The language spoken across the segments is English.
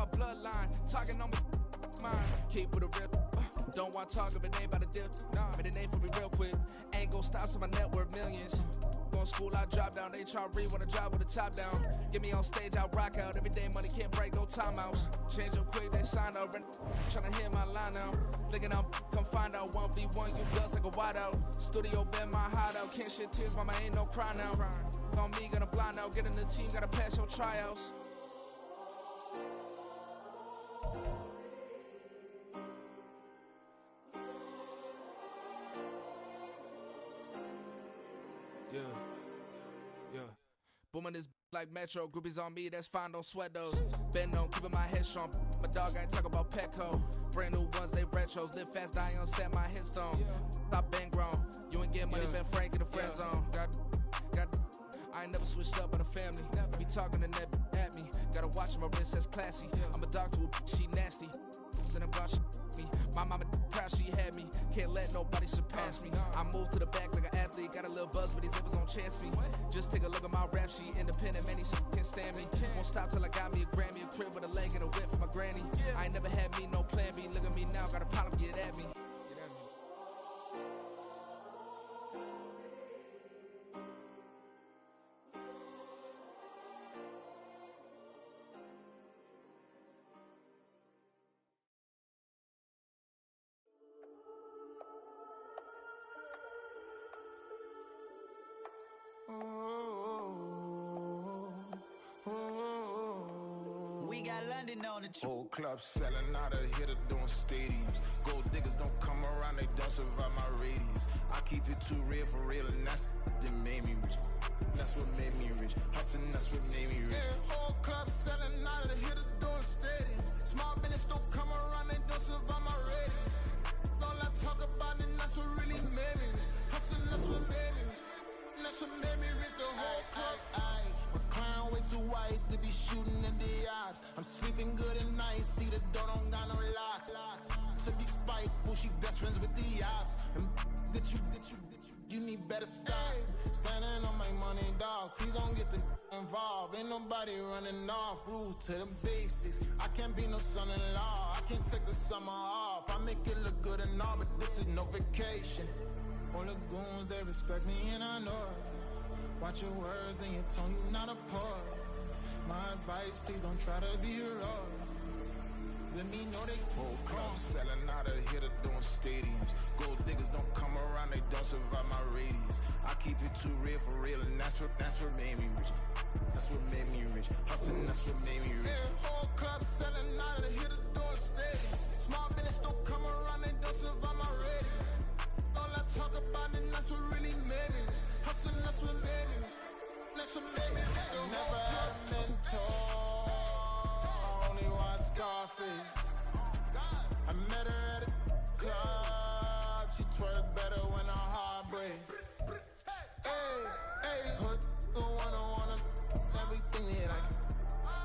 bloodline. Talking on my mind. Keep with a rip. Don't want to talk if it ain't about to dip. Nah, but it ain't for me real quick. Ain't gon' stop till my net worth millions. Going school, I drop down. They try to read when I drop with the top down. Get me on stage, I rock out. Every day money can't break, go timeouts. Change up quick, they sign up. Tryna hit my line now. Thinking I'm come find out 1v1, you guts like a wideout. Studio been my hideout. Can't shed tears, mama ain't no cry now. On me, gonna blind out. Get in the team, gotta pass your tryouts. Yeah. Booming this like Metro. Groupies on me, that's fine, don't sweat those. Been on, keeping my head strong. My dog ain't talk about Petco. Brand new ones, they retros. Live fast, die on set, my headstone. Stop been grown. You ain't getting money, been Frank in the friend zone. Got. I ain't never switched up on the family. Be talking to that at me. Gotta watch my wrist, that's classy. I'm a dog to a she nasty. Then I'm gone, she me. My mama proud she had me. Can't let nobody surpass me. I moved to the back like an athlete. Got a little buzz, but these zippers don't chance me. Just take a look at my rap sheet. Independent, man, these can't stand me. Won't stop till I got me a Grammy. A crib with a leg and a whip for my granny. I ain't never had me no plan B. Look at me now, got a problem, get at me. We got London on the Whole club selling out of hitter doing stadiums. Gold diggers don't come around, they don't survive my radius. I keep it too real for real, and that's that made me rich. That's what made me rich. Hustling, that's what made me rich. Yeah, whole club selling out of hitters doing stadiums. Small business don't come around, they don't survive my radius. All I talk about, and that's what really made me rich. Hustling, that's what made me rich. That's what made me rich, the whole club. My crown way too white to be shooting in the odds. I'm sleeping good at night, see the door don't got no locks. To be spiteful, she best friends with the ops. And that you need better stop. Standing on my money, dog, please don't get the involved. Ain't nobody running off, rules to the basics. I can't be no son-in-law, I can't take the summer off. I make it look good and all, but this is no vacation. All the goons, they respect me and I know it. Watch your words and your tone, you not a poet. My advice, please don't try to be heroic. Let me know they whole club selling out of hitter doing stadiums. Gold diggers don't come around, they don't survive my radius. I keep it too real for real, and that's what made me rich. That's what made me rich. Hustling, that's what made me rich. Yeah, whole club selling out of hitters doing stadiums. Small business don't come around, they don't survive my radius. All I talk about, and that's what really made me rich. Hustling, that's what made me rich. That's what made me rich. I never had a mentor. I only watch Scarface. I met her at a club. She twerk better when her heart breaks. Hey, hood, wanna everything that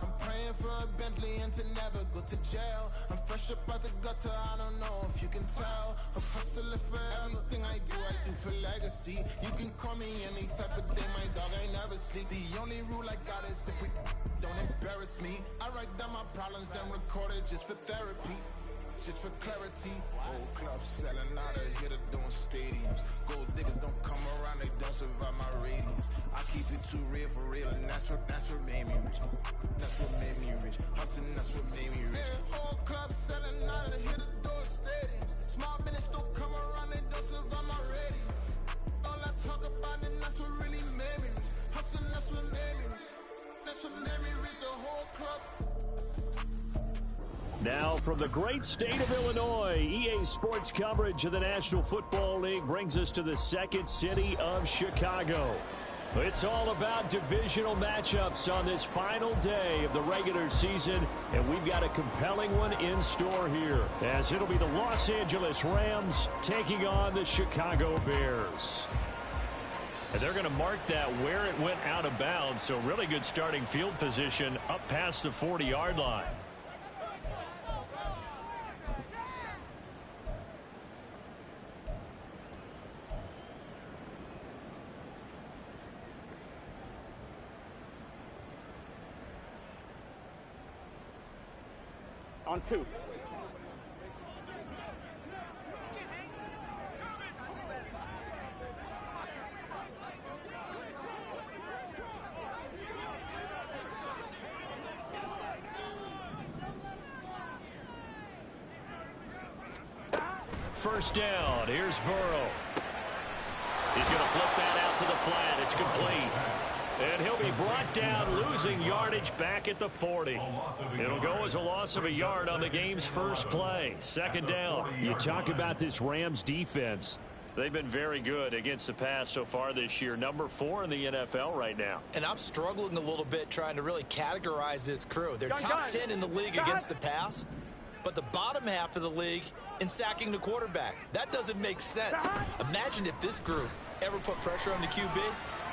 I'm praying for a Bentley and to never go to jail. I'm fresh up out the gutter, I don't know if you can tell. I'm hustling for everything I do for legacy. You can call me any type of day, my dog ain't never sleep. The only rule I got is if we don't embarrass me. I write down my problems, then record it just for therapy. Just for clarity, whole club selling out of hitter doing stadiums. Gold diggers don't come around, they don't survive my radius. I keep it too real for real, and that's what made me rich. That's what made me rich. Hustling, that's what made me rich. Yeah, whole club selling out of hitters doing stadiums. Small business don't come around, they don't survive my radius. All I talk about, and that's what really made me rich. Hustling, that's what made me rich. That's what made me rich, the whole club. Now, from the great state of Illinois, EA Sports coverage of the National Football League brings us to the second city of Chicago. It's all about divisional matchups on this final day of the regular season, and we've got a compelling one in store here, as it'll be the Los Angeles Rams taking on the Chicago Bears. And they're going to mark that where it went out of bounds, so really good starting field position up past the 40-yard line. On 2. First down. Here's Burrow. He's going to flip that out to the flat. It's complete. And he'll be brought down, losing yardage back at the 40. It'll go as a loss of a yard on the game's first play. Second down. You talk about this Rams defense. They've been very good against the pass so far this year. Number 4 in the NFL right now. And I'm struggling a little bit trying to really categorize this crew. They're top 10 in the league against the pass, but the bottom half of the league in sacking the quarterback. That doesn't make sense. Imagine if this group ever put pressure on the QB,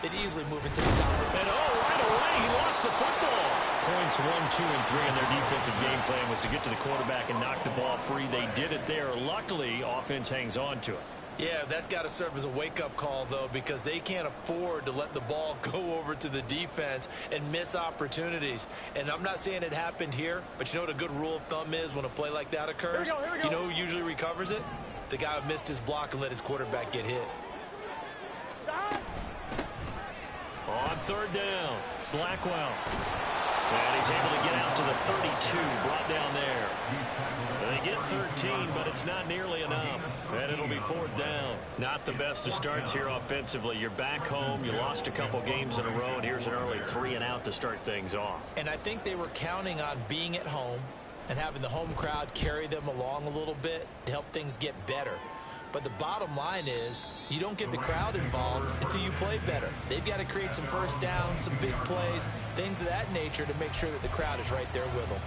they'd easily move into the top. And right away, he lost the football. Points 1, 2, and 3 in their defensive game plan was to get to the quarterback and knock the ball free. They did it there. Luckily, offense hangs on to it. Yeah, that's got to serve as a wake-up call, though, because they can't afford to let the ball go over to the defense and miss opportunities. And I'm not saying it happened here, but you know what a good rule of thumb is when a play like that occurs? Here we go. You know who usually recovers it? The guy who missed his block and let his quarterback get hit. On third down, Blackwell. And he's able to get out to the 32, brought down there. They get 13, but it's not nearly enough. And it'll be fourth down. Not the best of starts here offensively. You're back home. You lost a couple games in a row, and here's an early 3-and-out to start things off. And I think they were counting on being at home and having the home crowd carry them along a little bit to help things get better. But the bottom line is you don't get the crowd involved until you play better. They've got to create some first downs, some big plays, things of that nature to make sure that the crowd is right there with them.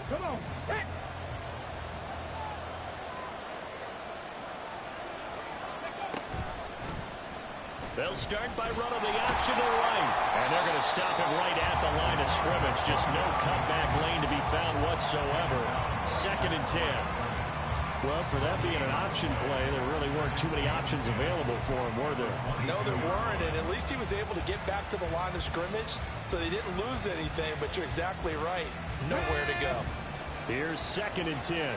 Come on. Hey. They'll start by running the option to right. And they're going to stop it right at the line of scrimmage. Just no cutback lane to be found whatsoever. 2nd and 10. Well, for that being an option play, there really weren't too many options available for him, were there? No, there weren't, and at least he was able to get back to the line of scrimmage, so they didn't lose anything, but you're exactly right. Nowhere to go. Here's 2nd and 10.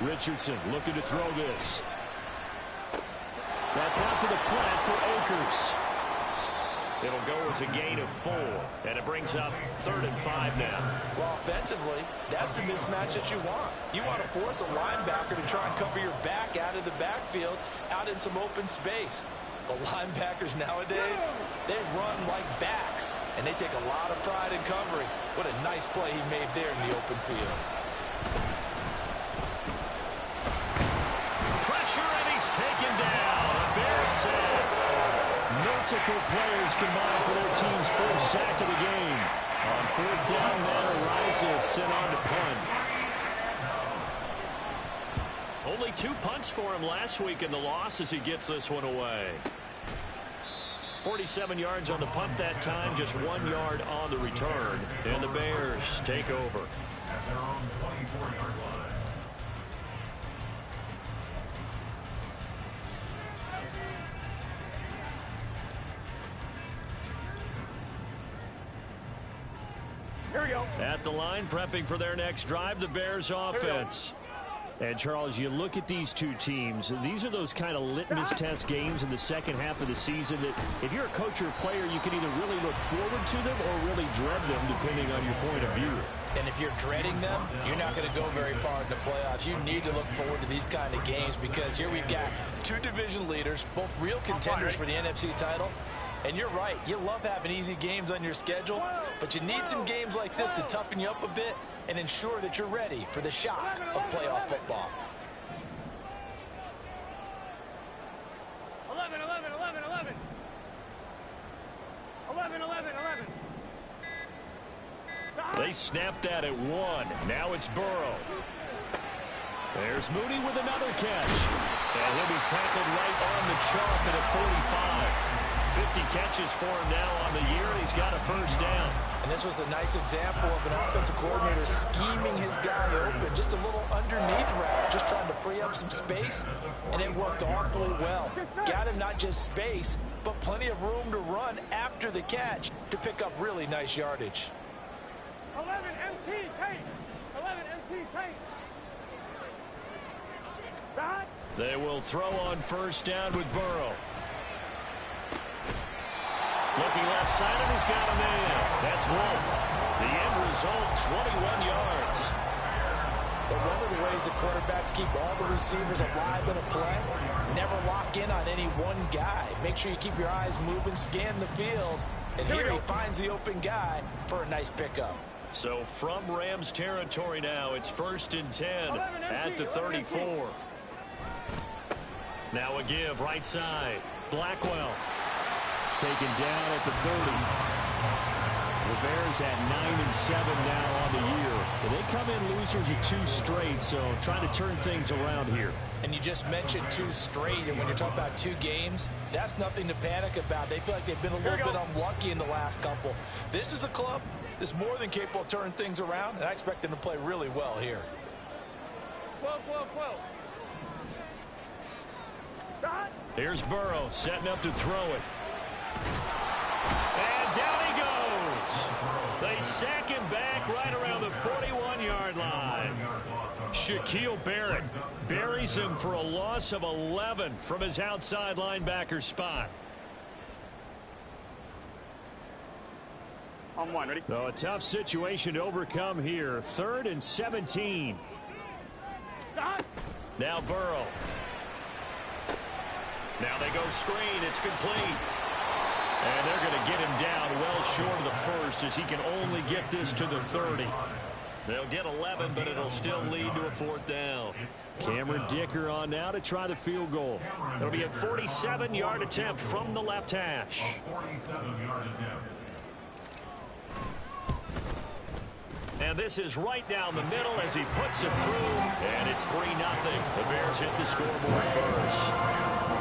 Richardson looking to throw this. That's out to the flat for Akers. It'll go as a gain of 4, and it brings up 3rd and 5 now. Well, offensively, that's the mismatch that you want. You want to force a linebacker to try and cover your back out of the backfield, out in some open space. The linebackers nowadays, they run like backs, and they take a lot of pride in covering. What a nice play he made there in the open field. Pressure, and he's taken down. A Bears sack. Multiple players combined for their team's first sack of the game. On 4th down, Matt Ariza is sent on to punt. Only 2 punts for him last week in the loss as he gets this one away. 47 yards on the punt that time, just 1 yard on the return. And the Bears take over. At their own 24-yard line. Here we go. At the line, prepping for their next drive, the Bears offense. And, Charles, you look at these two teams, these are those kind of litmus test games in the second half of the season that if you're a coach or a player, you can either really look forward to them or really dread them, depending on your point of view. And if you're dreading them, you're not going to go very far in the playoffs. You need to look forward to these kind of games because here we've got 2 division leaders, both real contenders for the NFC title. And you're right, you love having easy games on your schedule, but you need some games like this to toughen you up a bit and ensure that you're ready for the shock of playoff football. 11. 11. They snapped that at 1. Now it's Burrow. There's Mooney with another catch. And he'll be tackled right on the chalk at a 45. 50 catches for him now on the year. He's got a first down. And this was a nice example of an offensive coordinator scheming his guy open. Just a little underneath route, just trying to free up some space, and it worked awfully well. Got him not just space, but plenty of room to run after the catch to pick up really nice yardage. 11 MT tape. 11 MT tape. Right. They will throw on first down with Burrow. Looking left side, and he's got a man. That's Wolf. The end result, 21 yards. But one of the ways the quarterbacks keep all the receivers alive in a play, never lock in on any one guy. Make sure you keep your eyes moving, scan the field, and here he finds the open guy for a nice pickup. So from Rams territory now, it's 1st and 10 at the 34. Now a give right side. Blackwell. Taken down at the 30. The Bears at 9-7 now on the year. They come in losers of 2 straight, so trying to turn things around here. And you just mentioned 2 straight, and when you're talking about 2 games, that's nothing to panic about. They feel like they've been a little bit unlucky in the last couple. This is a club that's more than capable of turning things around, and I expect them to play really well here. 12. Here's Burrow setting up to throw it. And down he goes. They sack him back right around the 41-yard line. Shaquille Barrett buries him for a loss of 11 from his outside linebacker spot. On one, ready? So a tough situation to overcome here. 3rd and 17. Now Burrow. Now they go screen. It's complete. And they're going to get him down well short of the first as he can only get this to the 30. They'll get 11, but it'll still lead to a 4th down. Cameron Dicker on now to try the field goal. It'll be a 47-yard attempt from the left hash. 47-yard attempt. And this is right down the middle as he puts it through, and it's 3-0. The Bears hit the scoreboard first.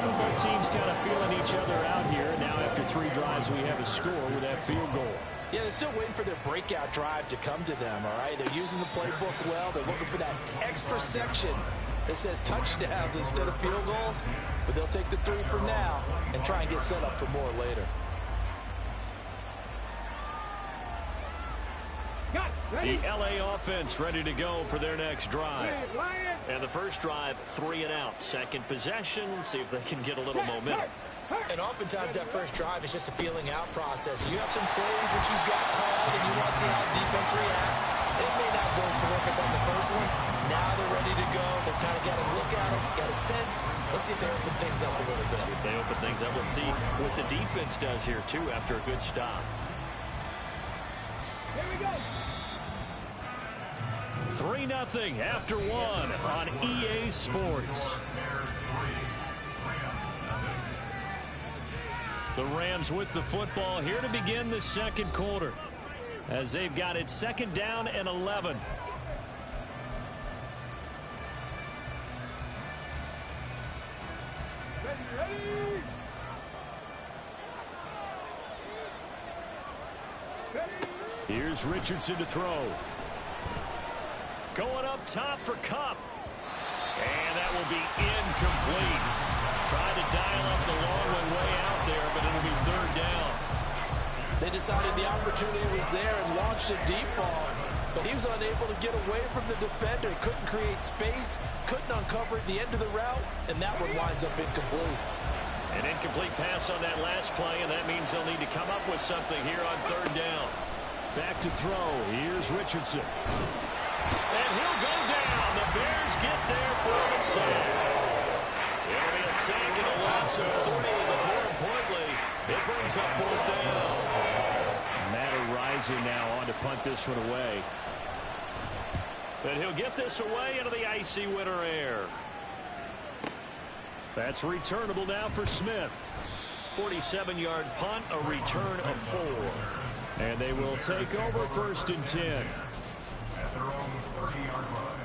Both teams kind of feeling each other out here. Now after 3 drives, we have a score with that field goal. Yeah, they're still waiting for their breakout drive to come to them, all right? They're using the playbook well. They're looking for that extra section that says touchdowns instead of field goals. But they'll take the 3 for now and try and get set up for more later. The L.A. offense ready to go for their next drive. And the first drive, 3 and out. Second possession, see if they can get a little momentum. And oftentimes that first drive is just a feeling out process. You have some plays that you've got called and you want to see how defense reacts. It may not go terrific on the first one. Now they're ready to go. They've kind of got a look at them, got a sense. Let's see if they open things up a little bit. See if they open things up. Let's see what the defense does here, too, after a good stop. Here we go. 3-0 after 1 on EA Sports. The Rams with the football here to begin the second quarter as they've got it 2nd down and 11. Here's Richardson to throw. Going up top for Kupp. And that will be incomplete. Tried to dial up the long one way out there, but it'll be 3rd down. They decided the opportunity was there and launched a deep ball, but he was unable to get away from the defender. Couldn't create space, couldn't uncover at the end of the route, and that one winds up incomplete. An incomplete pass on that last play, and that means they'll need to come up with something here on 3rd down. Back to throw. Here's Richardson. And he'll go down. The Bears get there for the sack. It'll be a sack and a loss of 3, but more importantly, it brings up 4th down. Matt Rising now on to punt this one away. But he'll get this away into the icy winter air. That's returnable now for Smith. 47-yard punt, a return of 4. And they will take over 1st and 10. At their own 30-yard line.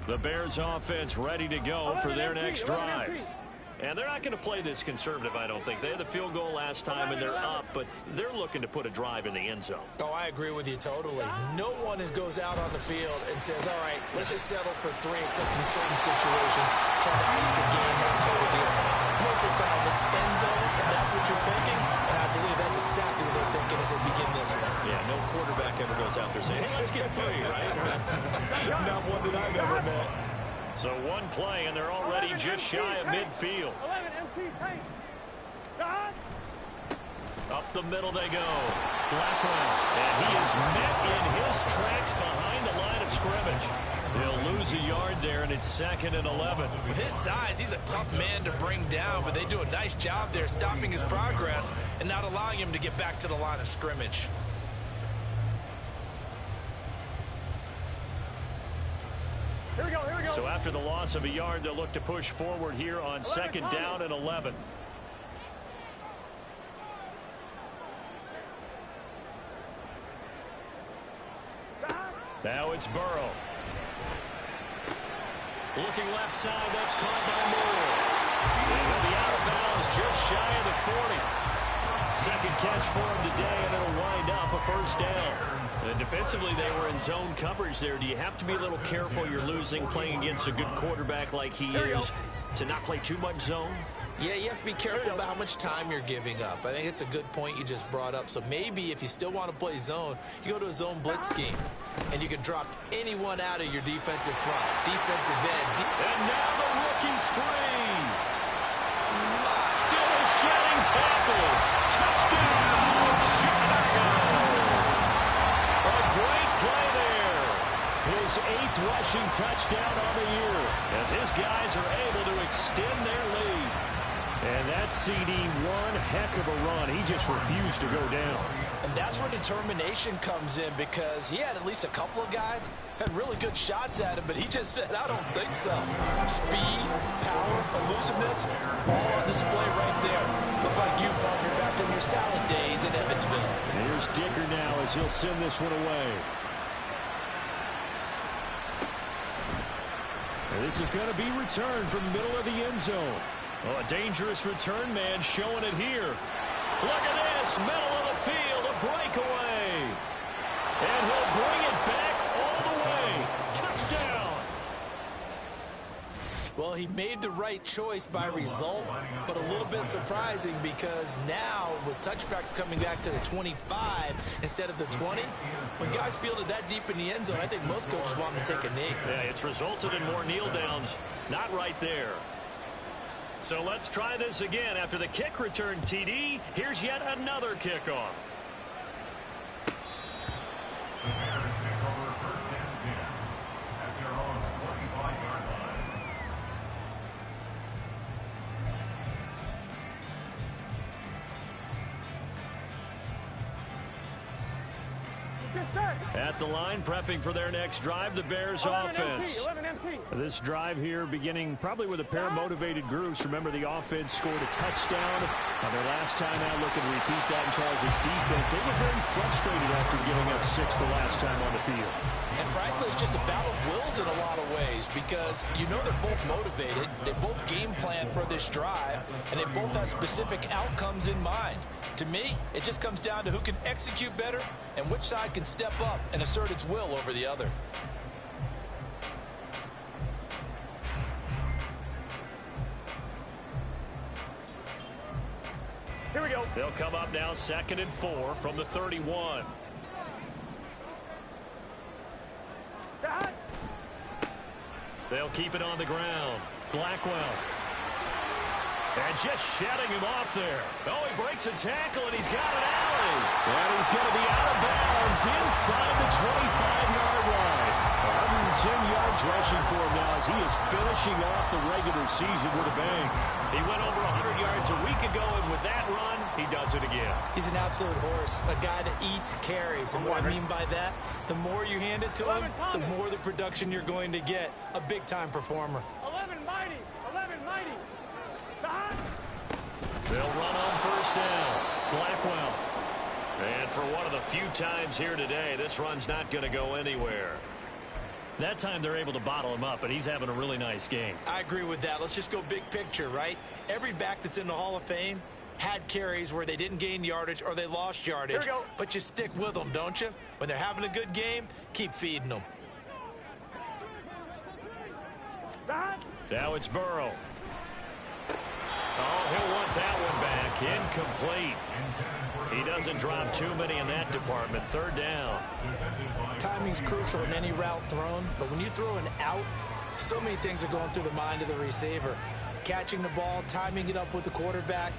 The Bears offense ready to go for their next drive. And they're not going to play this conservative, I don't think. They had the field goal last time, and they're up, but they're looking to put a drive in the end zone. Oh, I agree with you totally. No one goes out on the field and says, all right, let's just settle for 3, except in certain situations, trying to ice a game, that sort of deal. Most of the time, it's end zone, and that's what you're thinking, and I believe that's exactly what they're thinking as they begin this one. Yeah, no quarterback ever goes out there saying, hey, let's get 3, right? Not one that I've ever met. So one play, and they're already just shy of midfield. 11 MT tank. Up the middle they go. Blackwell, and he is met in his tracks behind the line of scrimmage. They'll lose a yard there, and it's 2nd and 11. With his size, he's a tough man to bring down, but they do a nice job there stopping his progress and not allowing him to get back to the line of scrimmage. Here we go, here we go. So after the loss of a yard, they'll look to push forward here on 2nd down and 11. Now it's Burrow. Looking left side, that's caught by Moore. And he'll be out of bounds just shy of the 40. Second catch for him today, and it'll wind up a first down. And defensively, they were in zone coverage there. Do you have to be a little careful? You're losing, playing against a good quarterback like he is, to not play too much zone? Yeah, you have to be careful about how much time you're giving up. I think it's a good point you just brought up. So maybe if you still want to play zone, you go to a zone blitz scheme, and you can drop anyone out of your defensive front, defensive end. And now the rookie's free. Still shedding tackles. Touchdown, Chicago. A great play there. His 8th rushing touchdown on the year, as his guys are able to extend their lead. And that CD, one heck of a run. He just refused to go down. And that's where determination comes in, because he had at least a couple of guys had really good shots at him, but he just said, I don't think so. Speed, power, elusiveness, all on display right there. Look like you, partner, back in your salad days in Evansville. Here's Dicker now as he'll send this one away. And this is going to be returned from the middle of the end zone. Oh, a dangerous return man showing it here. Look at this, middle of the field, a breakaway. And he'll bring it back all the way. Touchdown. Well, he made the right choice by result, but a little bit surprising, because now with touchbacks coming back to the 25 instead of the 20, when guys fielded that deep in the end zone, I think most coaches want them to take a knee. Yeah, it's resulted in more kneel downs. Not right there. So let's try this again. After the kick return TD, here's yet another kickoff. The Bears take over 1st and 10 at their own 25-yard line. At the line, prepping for their next drive, the Bears offense. 11 MT. This drive here beginning probably with a pair of motivated groups. Remember, the offense scored a touchdown on their last time out. Looking to repeat that in Charles' defense. They were very frustrated after giving up 6 the last time on the field. And frankly, it's just a battle of wills in a lot of ways, because you know they're both motivated, they both game plan for this drive, and they both have specific outcomes in mind. To me, it just comes down to who can execute better and which side can step up and assert its will over the other. Here we go. They'll come up now 2nd and 4 from the 31. They'll keep it on the ground. Blackwell. And just shutting him off there. Oh, he breaks a tackle, and he's got an alley. And he's going to be out of bounds inside the 25-yard line. 110 yards rushing for him now as he is finishing off the regular season with a bang. He went over 100 yards a week ago, and with that run, he does it again. He's an absolute horse, a guy that eats carries. And what I mean by that, the more you hand it to him, the more the production you're going to get. A big-time performer. 11 mighty. 11 mighty. They'll run on first down. Blackwell. And for one of the few times here today, this run's not going to go anywhere. That time they're able to bottle him up, but he's having a really nice game. I agree with that. Let's just go big picture, right? Every back that's in the Hall of Fame had carries where they didn't gain yardage or they lost yardage, but you stick with them, don't you? When they're having a good game, keep feeding them. Now it's Burrow. Oh, he'll want that one back. Incomplete. He doesn't drop too many in that department. Third down. Timing's crucial in any route thrown, but when you throw an out, so many things are going through the mind of the receiver. Catching the ball, timing it up with the quarterback.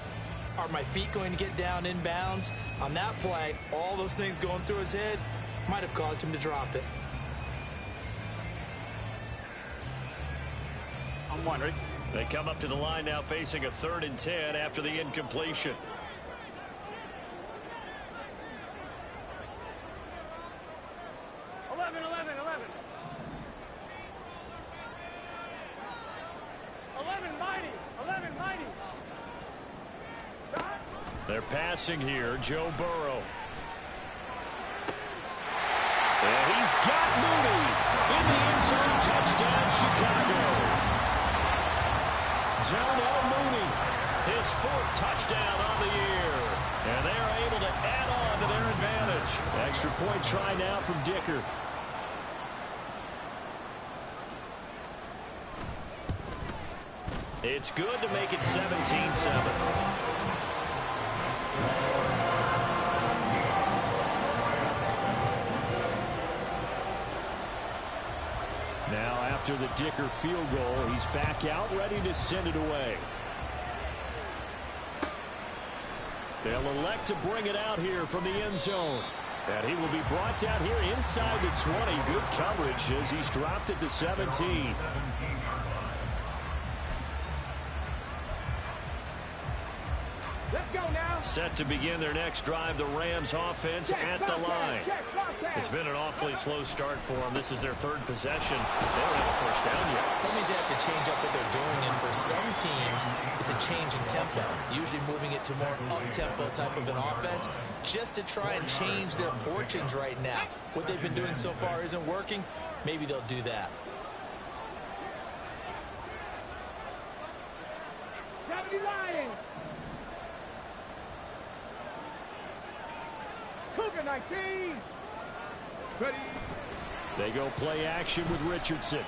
Are my feet going to get down in bounds? On that play, all those things going through his head might have caused him to drop it. I'm wondering. They come up to the line now facing a 3rd and 10 after the incompletion. They're passing here, Joe Burrow. And he's got Mooney in the end zone. Touchdown, Chicago. Darnell Mooney, his 4th touchdown on the year. And they are able to add on to their advantage. Extra point try now from Dicker. It's good to make it 17-7. Now after the Dicker field goal, he's back out ready to send it away. They'll elect to bring it out here from the end zone. And he will be brought down here inside the 20. Good coverage as he's dropped at the 17. Let's go now. Set to begin their next drive, the Rams offense at the line. It's been an awfully slow start for them. This is their 3rd possession. They don't have a first down yet. That means they have to change up what they're doing, and for some teams, it's a change in tempo, usually moving it to more up-tempo type of an offense, just to try and change their fortunes right now. What they've been doing so far isn't working. Maybe they'll do that. Lions. Cougar 19. Ready. They go play action with Richardson.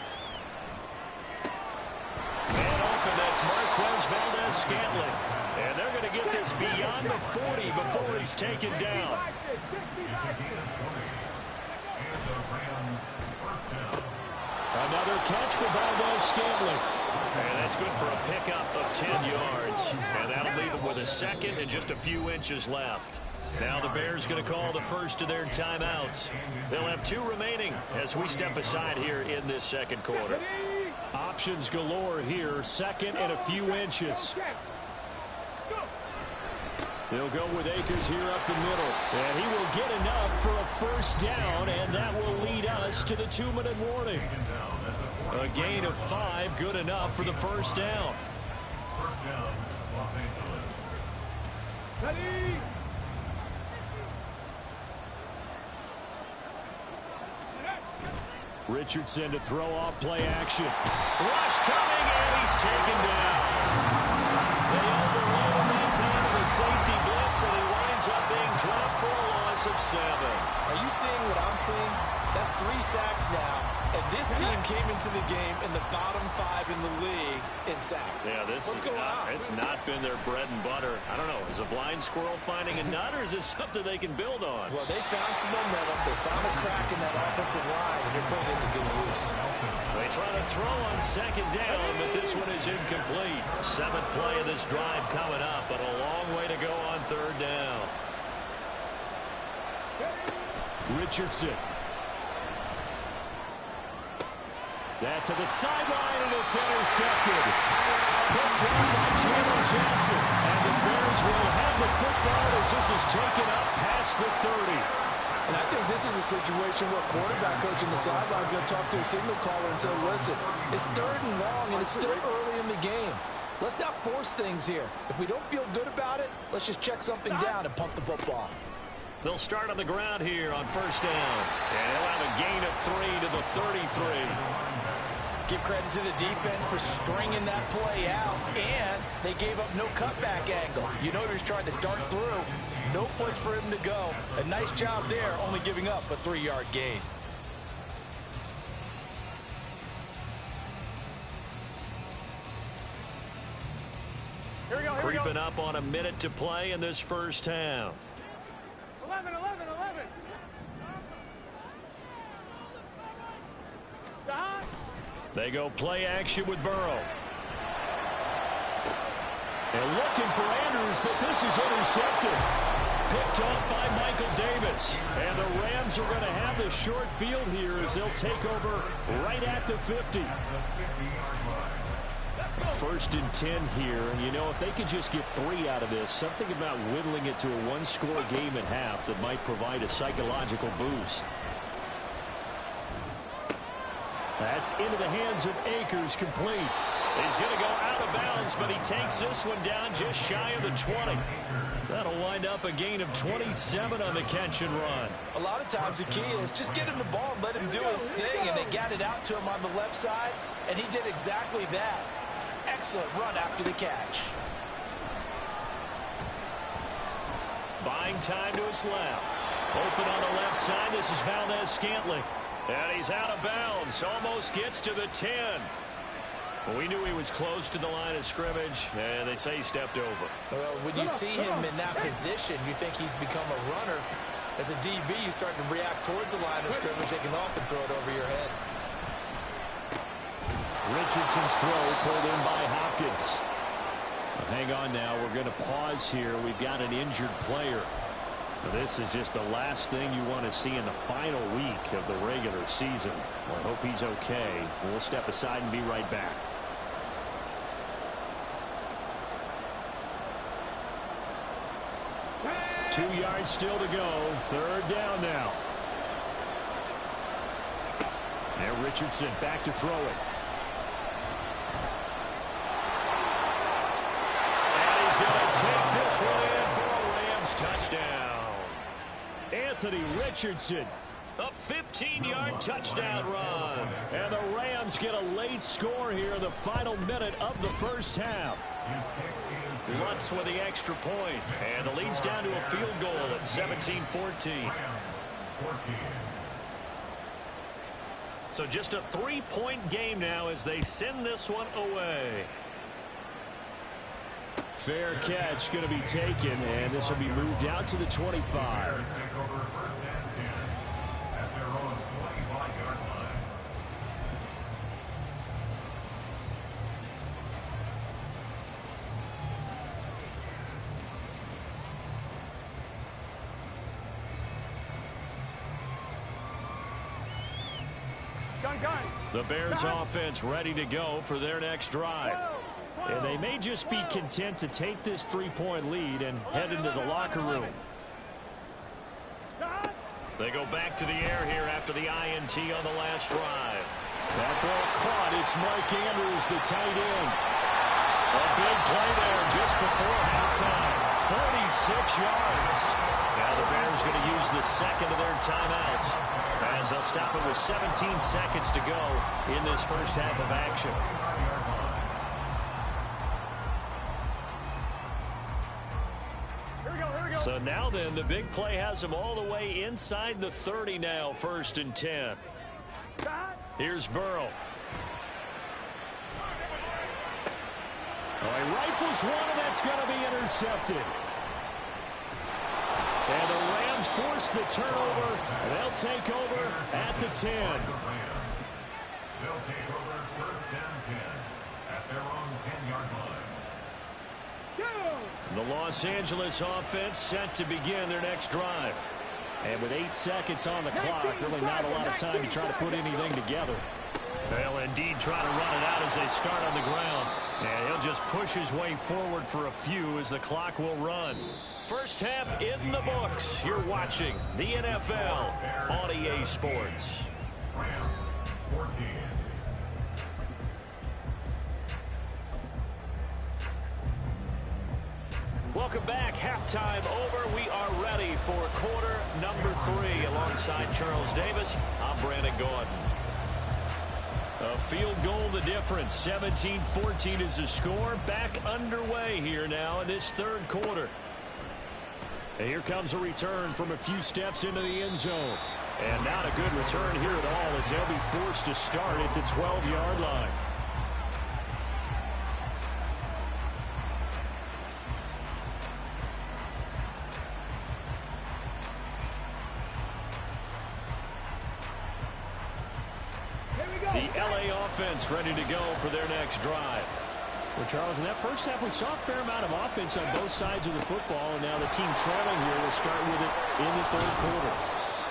And open, that's Marquez Valdez-Scantling. And they're going to get this beyond the 40 before he's taken down. Another catch for Valdez-Scantling. And that's good for a pickup of 10 yards. And that'll leave them with a 2nd and just a few inches left. Now the Bears going to call the first of their timeouts. They'll have 2 remaining as we step aside here in this 2nd quarter. Options galore here, 2nd and a few inches. They'll go with Akers here up the middle. And he will get enough for a first down, and that will lead us to the 2-minute warning. A gain of 5, good enough for the first down. First down, Los Angeles. Ready. Richardson to throw off play action. Rush coming, and he's taken down. They overload him that time with a safety blitz, and he winds up being dropped for a loss of 7. Are you seeing what I'm seeing? That's 3 sacks now, and this team came into the game in the bottom 5 in the league in sacks. Yeah, What's going on? It's not been their bread and butter. I don't know. Is a blind squirrel finding a nut, or is this something they can build on? Well, they found some momentum. They found a crack in that offensive line, and they're putting it to good use. They try to throw on 2nd down, but this one is incomplete. 7th play of this drive coming up, but a long way to go on 3rd down. Richardson. That to the sideline, and it's intercepted. Put down by Jalen Jackson. And the Bears will have the football as this is taken up past the 30. And I think this is a situation where quarterback coach in the sideline is going to talk to a signal caller and say, listen, it's 3rd and long, and it's still early in the game. Let's not force things here. If we don't feel good about it, let's just check something down and punt the football. They'll start on the ground here on first down. And he'll have a gain of 3 to the 33. Give credit to the defense for stringing that play out, and they gave up no cutback angle. You know he was trying to dart through. No place for him to go. A nice job there, only giving up a 3-yard gain. Here we go, Creeping up on a minute to play in this first half. 11. They go play action with Burrow. And looking for Andrews, but this is intercepted. Picked off by Michael Davis. And the Rams are going to have the short field here as they'll take over right at the 50. First and 10 here. And, you know, if they could just get 3 out of this, something about whittling it to a one-score game at half that might provide a psychological boost. That's into the hands of Akers, complete. He's going to go out of bounds, but he takes this one down just shy of the 20. That'll wind up a gain of 27 on the catch and run. A lot of times the key is just get him the ball and let him do his thing, and they got it out to him on the left side, and he did exactly that. Excellent run after the catch. Buying time to his left. Open on the left side. This is Valdez-Scantling. And he's out of bounds. Almost gets to the 10. Well, we knew he was close to the line of scrimmage, and they say he stepped over. Well, when you see him in that position, you think he's become a runner. As a DB, you start to react towards the line of scrimmage. They can often throw it over your head. Richardson's throw pulled in by Hopkins. Well, hang on now. We're going to pause here. We've got an injured player. This is just the last thing you want to see in the final week of the regular season. Well, I hope he's okay. We'll step aside and be right back. Two yards still to go. Third down now. And Richardson back to throw it. And he's going to take this one in for a Rams touchdown. Anthony Richardson, a 15-yard touchdown run. And the Rams get a late score here in the final minute of the first half. Lutz with the extra point, and the lead's down to a field goal at 17-14. So just a 3-point game now as they send this one away. Fair catch going to be taken, and this will be moved out to the 25. The Bears offense ready to go for their next drive. And they may just be content to take this 3-point lead and head into the locker room. They go back to the air here after the INT on the last drive. That ball caught. It's Mark Andrews, the tight end. A big play there just before halftime. 46 yards. Now the Bears going to use the second of their timeouts as they'll stop it with 17 seconds to go in this first half of action. So now then, the big play has them all the way inside the 30 now, 1st and 10. Here's Burrow. Oh, he rifles one, and that's going to be intercepted. And the Rams force the turnover, and they'll take over at the 10. They'll take over 1st and 10 at their own 10-yard line. The Los Angeles offense set to begin their next drive. And with 8 seconds on the clock, really not a lot of time to try to put anything together. They'll indeed try to run it out as they start on the ground. And he'll just push his way forward for a few as the clock will run. First half in the books. You're watching the NFL on EA Sports. Rams 14. Welcome back. Halftime over. We are ready for quarter number 3. Alongside Charles Davis, I'm Brandon Gordon. A field goal the difference. 17-14 is the score. Back underway here now in this third quarter. And here comes a return from a few steps into the end zone. And not a good return here at all as they'll be forced to start at the 12-yard line. The LA offense ready to go for their next drive. Well, Charles, in that first half, we saw a fair amount of offense on both sides of the football, and now the team trailing here will start with it in the third quarter.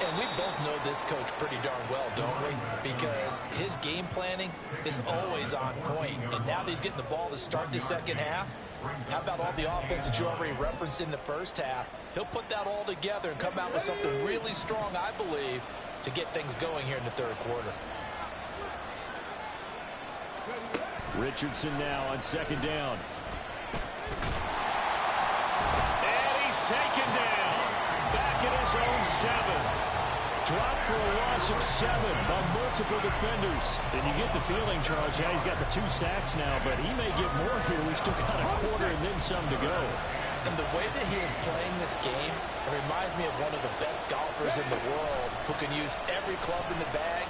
And we both know this coach pretty darn well, don't we? Because his game planning is always on point. And now that he's getting the ball to start the second half, how about all the offense that you already referenced in the first half? He'll put that all together and come out with something really strong, I believe, to get things going here in the third quarter. Richardson now on second down. And he's taken down. Back at his own 7. Dropped for a loss of 7 by multiple defenders. And you get the feeling, Charles, yeah, he's got the 2 sacks now, but he may get more here. We've still got a quarter and then some to go. And the way that he is playing this game, it reminds me of one of the best golfers in the world who can use every club in the bag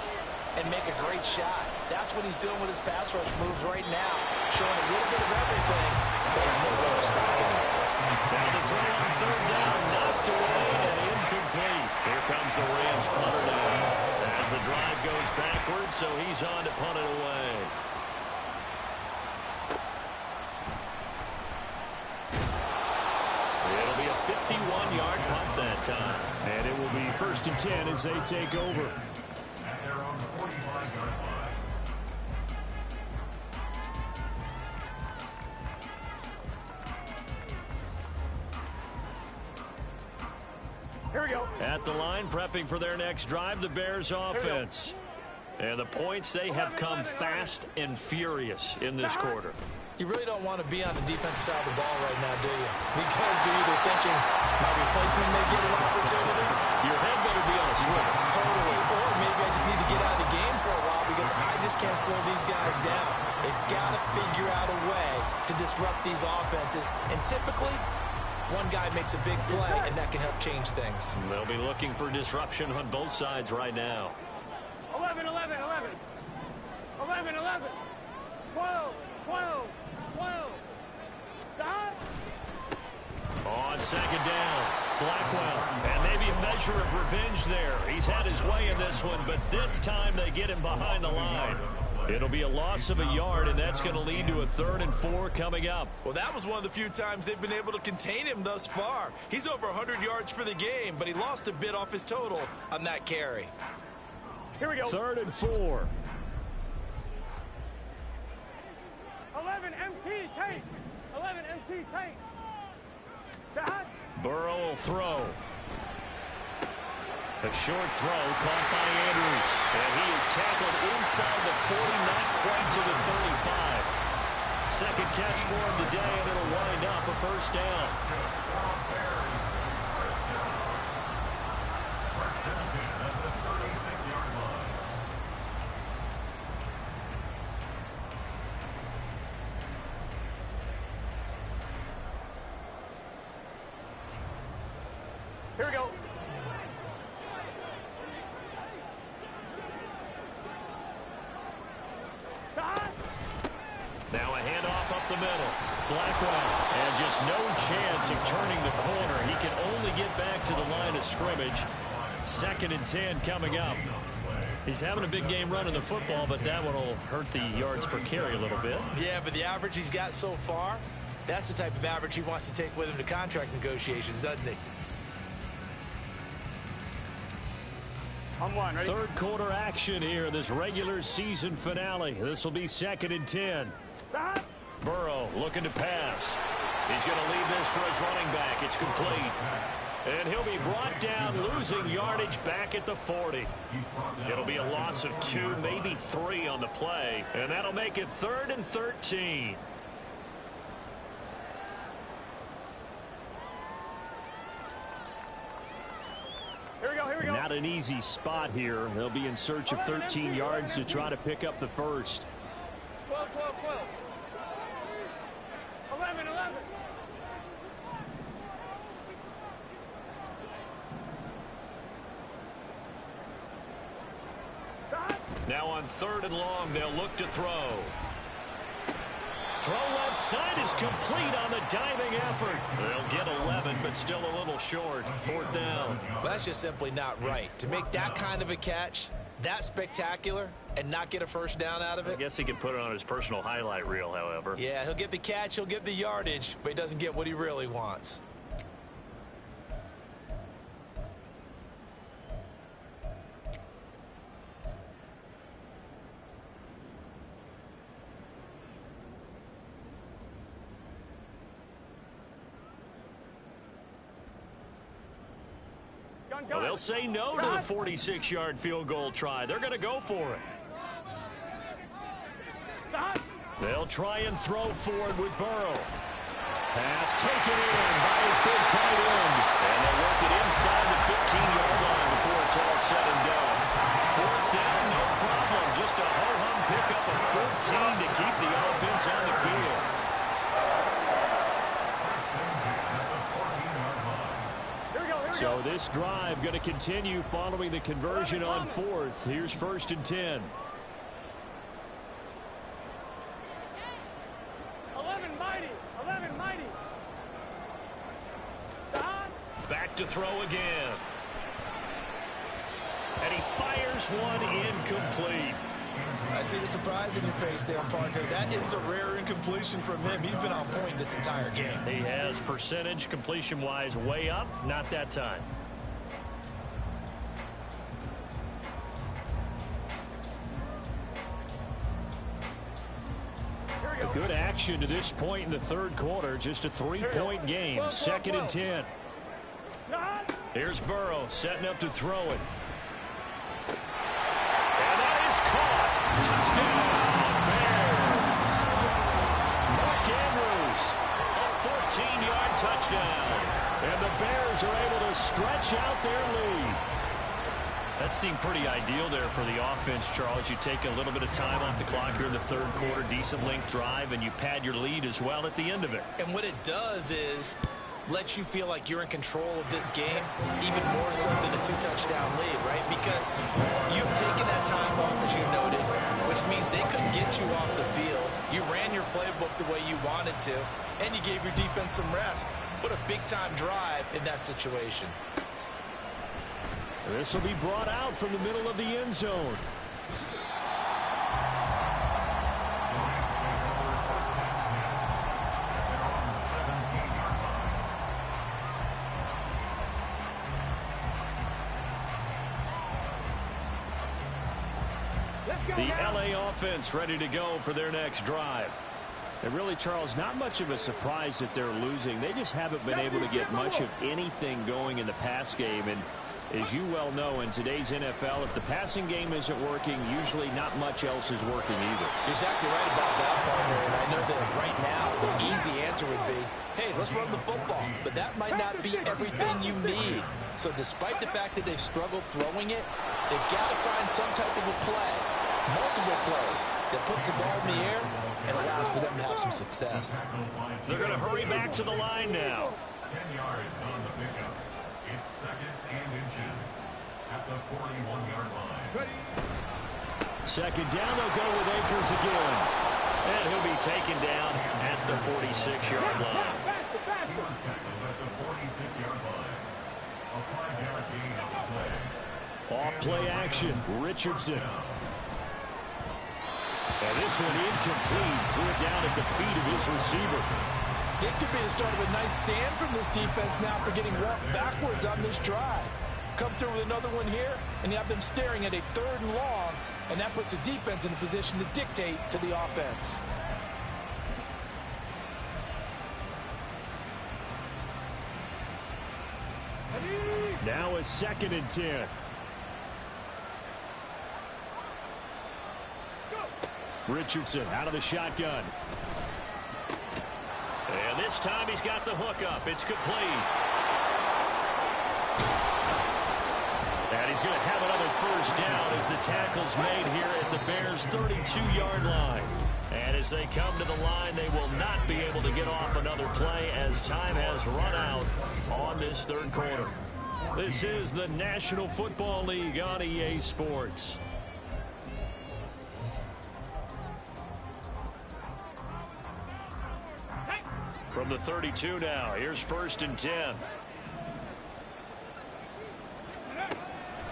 and make a great shot. That's what he's doing with his pass rush moves right now, showing a little bit of everything, but no way of stopping it. Now the throw on third down, knocked away and incomplete. Here comes the Rams punter now. As the drive goes backwards, so he's on to punt it away. It'll be a 51-yard punt that time. And it will be 1st and 10 as they take over. Here we go. At the line, prepping for their next drive, the Bears offense. And the points, they have come fast and furious in this quarter. You really don't want to be on the defensive side of the ball right now, do you? Because you're either thinking, my replacement may get an opportunity. Your head better be on a swivel. Totally. Or maybe I just need to get out of the game for a while because I just can't slow these guys down. They've got to figure out a way to disrupt these offenses. And typically, one guy makes a big play, and that can help change things. They'll be looking for disruption on both sides right now. 11, 11, 11. 11, 11. 12, 12, 12. Stop. On second down, Blackwell. And maybe a measure of revenge there. He's had his way in this one, but this time they get him behind the line. It'll be a loss of a yard, and that's going to lead to a 3rd and 4 coming up. Well, that was one of the few times they've been able to contain him thus far. He's over 100 yards for the game, but he lost a bit off his total on that carry. Here we go. 3rd and 4. 11 MT take. 11 MT take. Dad. Burrow will throw. A short throw caught by Andrews. And he is tackled inside the 40, not quite to the 35. Second catch for him today, and it'll wind up a 1st down. Here we go. Now a handoff up the middle. Blackwell, and just no chance of turning the corner. He can only get back to the line of scrimmage. 2nd and 10 coming up. He's having a big game running the football, but that one will hurt the yards per carry a little bit. Yeah, but the average he's got so far, that's the type of average he wants to take with him to contract negotiations, doesn't he? On one, ready? 3rd quarter action here in this regular season finale. This will be 2nd and 10. Stop. Burrow looking to pass. He's going to leave this for his running back. It's complete. And he'll be brought down, losing yardage back at the 40. It'll be a loss of 2, maybe 3 on the play. And that'll make it 3rd and 13. Not an easy spot here. They'll be in search of 13 yards to try to pick up the first. 12, 12, 12. 11, 11. Now on 3rd and long, they'll look to throw. Throw left side is complete on the diving effort. They'll get 11, but still a little short. 4th down. Well, that's just simply not right. To make that kind of a catch, that spectacular, and not get a first down out of it. I guess he can put it on his personal highlight reel, however. Yeah, he'll get the catch, he'll get the yardage, but he doesn't get what he really wants. Well, they'll say no to the 46-yard field goal try. They're going to go for it. They'll try and throw forward with Burrow. Pass taken in by his big tight end. And they'll work it inside the 15-yard line before it's all said and done. 4th down, no problem. Just a ho-hum pickup of 14 to keep the offense on the field. So this drive going to continue following the conversion on 4th. Here's 1st and 10. 11 mighty. 11 mighty. Back to throw again. And he fires one incomplete. I see the surprise in your face there, partner. That is a rare incompletion from him. He's been on point this entire game. He has percentage completion-wise way up. Not that time. Good action to this point in the 3rd quarter. Just a 3-point game. 2nd and 10. Here's Burrow setting up to throw it. And that is caught. Touchdown, Bears. Mark Andrews, a 14-yard touchdown. And the Bears are able to stretch out their lead. That seemed pretty ideal there for the offense, Charles. You take a little bit of time off the clock here in the 3rd quarter, decent length drive, and you pad your lead as well at the end of it. And what it does is let you feel like you're in control of this game, even more so than a 2-touchdown lead, right? Because you've taken that time off, as you noted, which means they couldn't get you off the field. You ran your playbook the way you wanted to, and you gave your defense some rest. What a big-time drive in that situation. This will be brought out from the middle of the end zone. The LA offense ready to go for their next drive. And really, Charles, not much of a surprise that they're losing. They just haven't been able to get much of anything going in the pass game. And as you well know, in today's NFL, if the passing game isn't working, usually not much else is working either. You're exactly right about that, partner. And I know that right now the easy answer would be, hey, let's run the football. But that might not be everything you need. So despite the fact that they've struggled throwing it, they've got to find some type of a play, multiple plays, that puts the ball in the air and allows for them to have some success. They're going to hurry back to the line now. 10 yards on the pickup. It's 2nd and inches at the 41-yard line. 2nd down, they'll go with Akers again. And he'll be taken down at the 46-yard line. He was tackled at the 46-yard line. A 5-yard gain on the play. Off play action, Richardson. And this one incomplete. Threw it down at the feet of his receiver. This could be the start of a nice stand from this defense now for getting walked backwards on this drive. Come through with another one here, and you have them staring at a 3rd and long, and that puts the defense in a position to dictate to the offense. Now a 2nd and 10. Richardson out of the shotgun. And this time he's got the hook up. It's complete. And he's going to have another first down as the tackle's made here at the Bears' 32-yard line. And as they come to the line, they will not be able to get off another play as time has run out on this third quarter. This is the National Football League on EA Sports. From the 32 now, here's 1st and 10.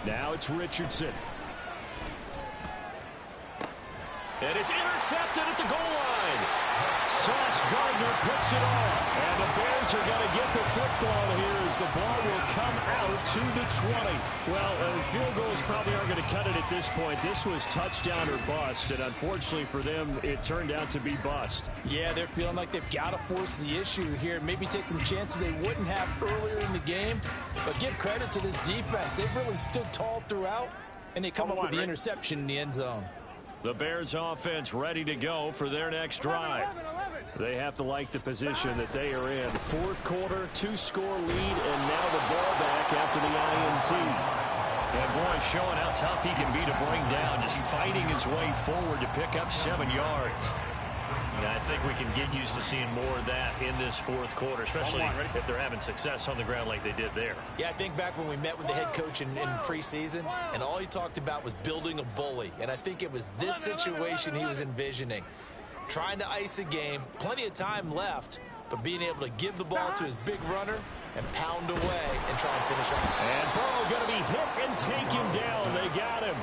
Now it's Richardson. And it's intercepted at the goal line. Sauce Gardner puts it on. And the Bears are going to get the football here as the ball will come out to the 20. Well, field goals probably aren't going to cut it at this point. This was touchdown or bust, and unfortunately for them, it turned out to be bust. Yeah, they're feeling like they've got to force the issue here. Maybe take some chances they wouldn't have earlier in the game. But give credit to this defense. They've really stood tall throughout, and they come up with the interception in the end zone. The Bears offense ready to go for their next drive. They have to like the position that they are in. Fourth quarter, 2-score lead, and now the ball back after the INT. And boy, showing how tough he can be to bring down, just fighting his way forward to pick up 7 yards. Yeah, I think we can get used to seeing more of that in this fourth quarter, especially if they're having success on the ground like they did there. Yeah, I think back when we met with the head coach in preseason, and all he talked about was building a bully. And I think it was this situation he was envisioning. Trying to ice a game, plenty of time left, but being able to give the ball to his big runner and pound away and try and finish off. And Burrow going to be hit and taken down. They got him.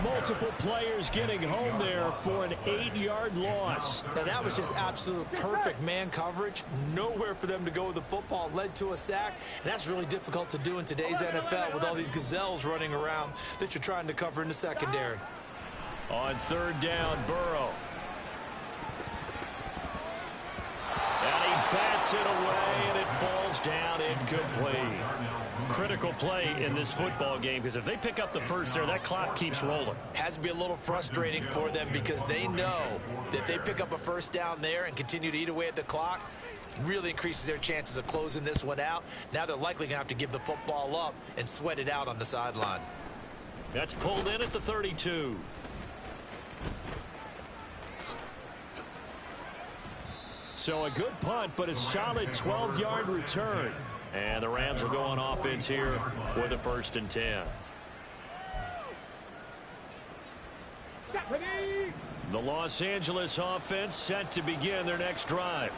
Multiple players getting home there for an 8-yard loss. Now that was just absolute perfect man coverage. Nowhere for them to go with the football. Led to a sack. And that's really difficult to do in today's NFL with all these gazelles running around that you're trying to cover in the secondary. On 3rd down, Burrow. And he bats it away, and it falls down incomplete. Critical play in this football game, because if they pick up the first there, that clock keeps rolling. Has to be a little frustrating for them because they know that if they pick up a first down there and continue to eat away at the clock, really increases their chances of closing this one out. Now they're likely going to have to give the football up and sweat it out on the sideline. That's pulled in at the 32. So a good punt, but a solid 12-yard return. And the Rams will go on offense here with a 1st and 10. The Los Angeles offense set to begin their next drive.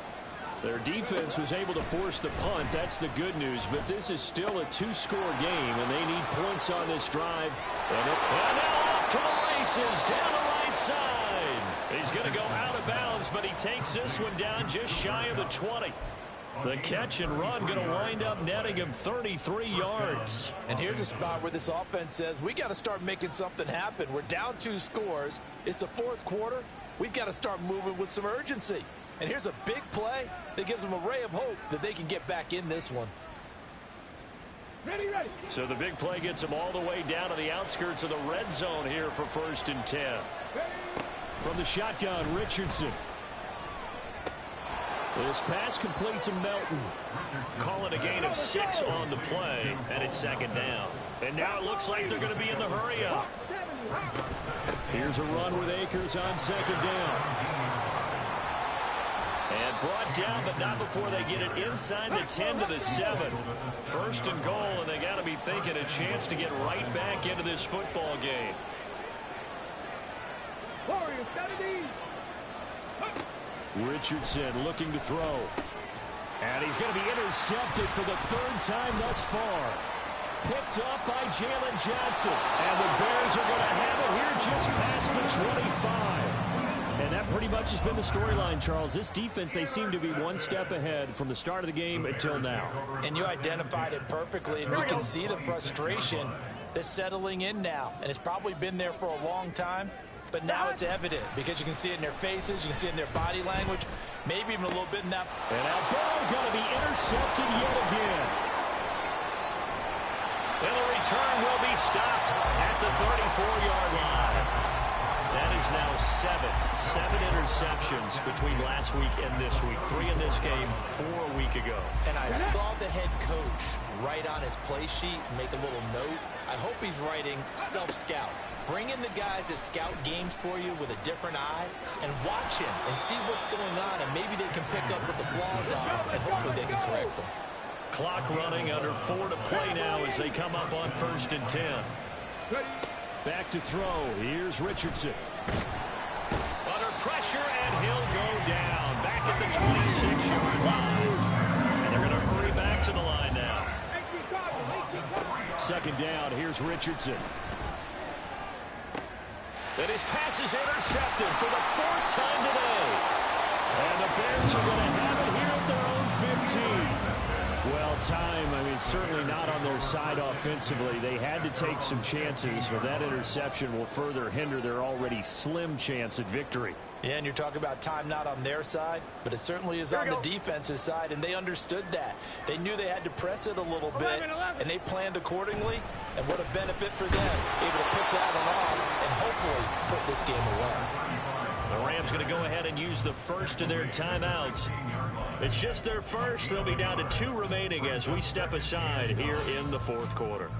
Their defense was able to force the punt. That's the good news. But this is still a 2-score game, and they need points on this drive. And now off to the races down the right side. He's going to go out of bounds, but he takes this one down just shy of the 20. The catch and run going to wind up netting him 33 yards. And here's a spot where this offense says, we got to start making something happen. We're down 2 scores. It's the 4th quarter. We've got to start moving with some urgency. And here's a big play that gives them a ray of hope that they can get back in this one. Ready. So the big play gets them all the way down to the outskirts of the red zone here for 1st and 10. From the shotgun, Richardson. This pass complete to Melton. Calling a gain of 6 on the play, and it's 2nd down. And now it looks like they're going to be in the hurry-up. Here's a run with Akers on 2nd down. And brought down, but not before they get it inside the 10 to the 7. 1st and goal, and they got to be thinking a chance to get right back into this football game. Richardson looking to throw. And he's going to be intercepted for the 3rd time thus far. Picked up by Jalen Johnson. And the Bears are going to have it here just past the 25. And that pretty much has been the storyline, Charles. This defense, they seem to be one step ahead from the start of the game until now. And you identified it perfectly, and you can see the frustration that's settling in now. And it's probably been there for a long time. But now it's evident because you can see it in their faces, you can see it in their body language, maybe even a little bit in that. And now Burrow going to be intercepted yet again. And the return will be stopped at the 34-yard line. That is now 7 interceptions between last week and this week. 3 in this game, 4 a week ago. And I saw the head coach write on his play sheet, make a little note. I hope he's writing self-scout. Bring in the guys that scout games for you with a different eye and watch him and see what's going on, and maybe they can pick up what the flaws are, and hopefully they can correct them. Clock running, under 4 to play now as they come up on 1st and 10. Back to throw. Here's Richardson. Under pressure, and he'll go down. Back at the 26-yard line. And they're going to hurry back to the line now. 2nd down. Here's Richardson. And his pass is intercepted for the 4th time today. And the Bears are going to have it here at their own 15. Well, time, I mean, certainly not on their side offensively. They had to take some chances, but that interception will further hinder their already slim chance at victory. Yeah, and you're talking about time not on their side, but it certainly is on the defense's side, and they understood that. They knew they had to press it a little bit, and they planned accordingly, and what a benefit for them, able to pick that one off and hopefully put this game away. The Rams going to go ahead and use the first of their timeouts. It's just their first. They'll be down to 2 remaining as we step aside here in the 4th quarter.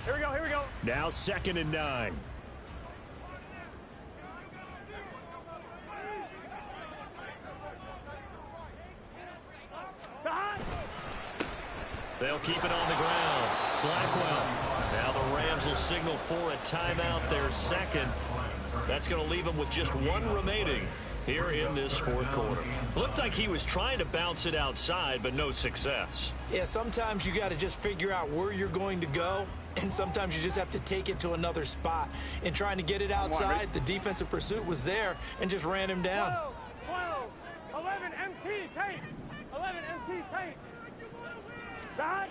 Here we go. Now 2nd and 9. They'll keep it on the ground. Blackwell. Now the Rams will signal for a timeout, their 2nd. That's going to leave them with just 1 remaining here in this 4th quarter. Looked like he was trying to bounce it outside, but no success. Yeah, sometimes you got to just figure out where you're going to go, and sometimes you just have to take it to another spot. In trying to get it outside, the defensive pursuit was there and just ran him down. 12, 11, MT, tape. 11, MT, tape. Dot.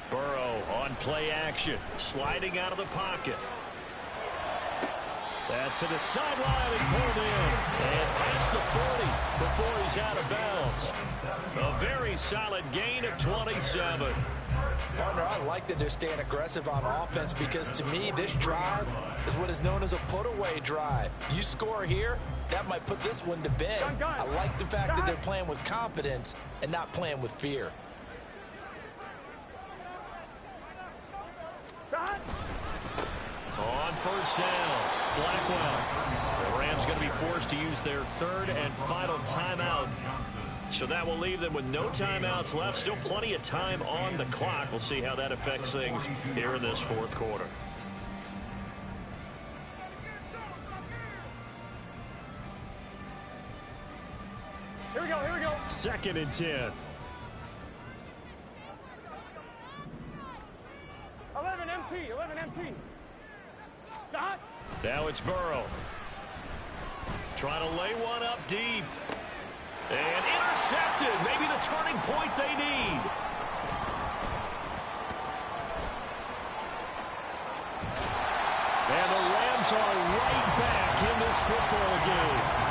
Burrow on play action, sliding out of the pocket. Pass to the sideline and pulled in. And past the 40 before he's out of bounds. A very solid gain of 27. Partner, I like that they're staying aggressive on offense because to me, this drive is what is known as a put-away drive. You score here, that might put this one to bed. I like the fact that they're playing with confidence and not playing with fear. On 1st down, Blackwell. The Rams going to be forced to use their 3rd and final timeout. So that will leave them with no timeouts left. Still plenty of time on the clock. We'll see how that affects things here in this 4th quarter. Here we go. 2nd and 10. 11 MT. Dot. Now it's Burrow. Trying to lay one up deep. And intercepted. Maybe the turning point they need. And the Rams are right back in this football game.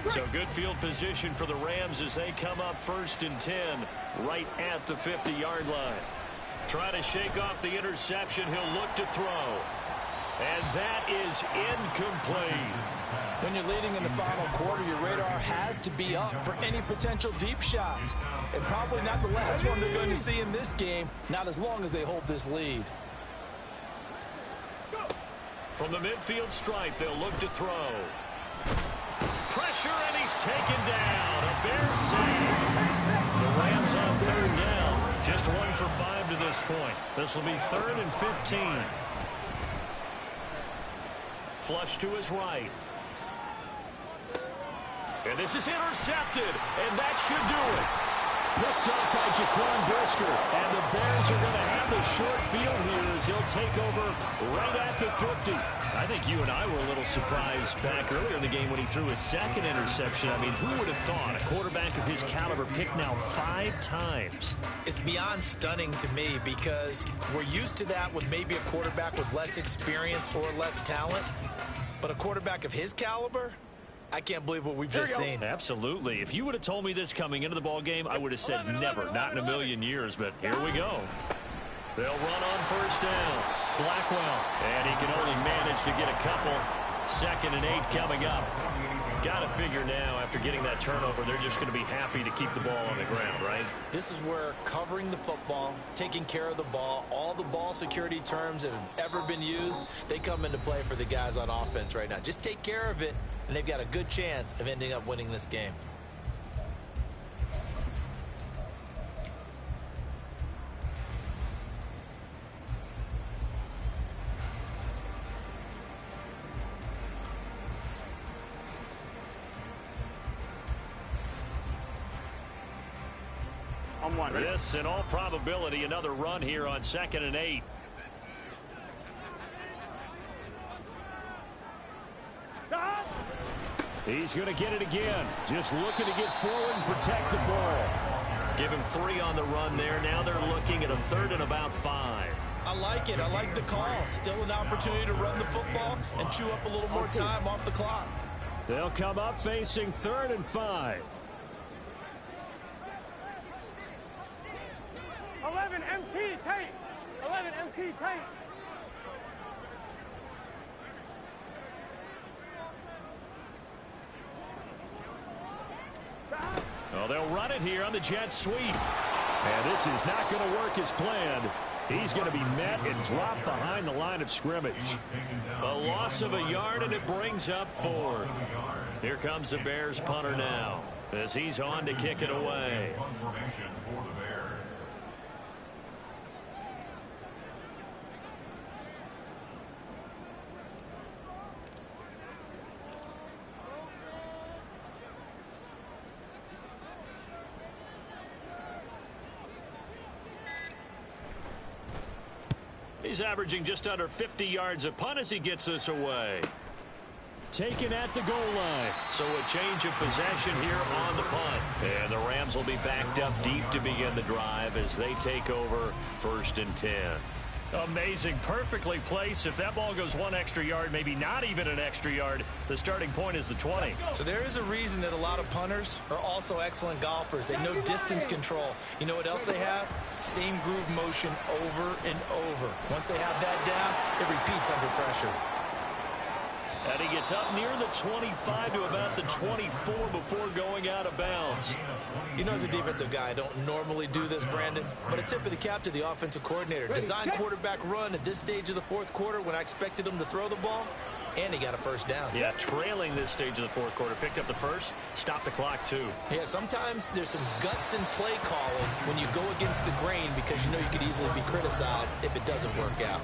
So good field position for the Rams as they come up 1st and 10 right at the 50-yard line. Try to shake off the interception. He'll look to throw. And that is incomplete. When you're leading in the final quarter, your radar has to be up for any potential deep shots. And probably not the last one they're going to see in this game, not as long as they hold this lead. From the midfield stripe, they'll look to throw. Pressure, and he's taken down. A Bears save. The Rams on 3rd down. Just 1 for 5 to this point. This will be 3rd and 15. Flush to his right. And this is intercepted, and that should do it. Picked up by Jaquan Brisker. And the Bears are going to have the short field here as he'll take over right at the 50. I think you and I were a little surprised back earlier in the game when he threw his second interception. I mean, who would have thought a quarterback of his caliber picked now 5 times? It's beyond stunning to me because we're used to that with maybe a quarterback with less experience or less talent. But a quarterback of his caliber, I can't believe what we've just seen. Absolutely. If you would have told me this coming into the ball game, I would have said never, not in a million years. But here we go. They'll run on first down. Blackwell. And he can only manage to get a couple. 2nd and 8 coming up. Got to figure now, after getting that turnover, they're just going to be happy to keep the ball on the ground, right? This is where covering the football, taking care of the ball, all the ball security terms that have ever been used, they come into play for the guys on offense right now. Just take care of it, and they've got a good chance of ending up winning this game. This, in all probability, another run here on 2nd and 8. He's going to get it again. Just looking to get forward and protect the ball. Give him 3 on the run there. Now they're looking at a 3rd and about 5. I like it. I like the call. Still an opportunity to run the football and chew up a little more time off the clock. They'll come up facing 3rd and 5. 11 MT tape. 11 MT tape. Well, they'll run it here on the jet sweep. And this is not going to work as planned. He's going to be met and dropped behind the line of scrimmage. A loss of a yard, and it brings up 4th. Here comes the Bears punter now as he's on to kick it away. He's averaging just under 50 yards a punt as he gets this away. Taken at the goal line. So a change of possession here on the punt. And the Rams will be backed up deep to begin the drive as they take over 1st and 10. Amazing. Perfectly placed. If that ball goes 1 extra yard, maybe not even an extra yard, the starting point is the 20. So there is a reason that a lot of punters are also excellent golfers. They know distance control. You know what else they have? Same groove motion over and over. Once they have that down, it repeats under pressure. And he gets up near the 25 to about the 24 before going out of bounds. You know, as a defensive guy, I don't normally do this, Brandon, but a tip of the cap to the offensive coordinator. Design quarterback run at this stage of the 4th quarter when I expected him to throw the ball, and he got a 1st down. Yeah, trailing this stage of the 4th quarter. Picked up the 1st, stopped the clock too. Yeah, sometimes there's some guts in play calling when you go against the grain because you know you could easily be criticized if it doesn't work out.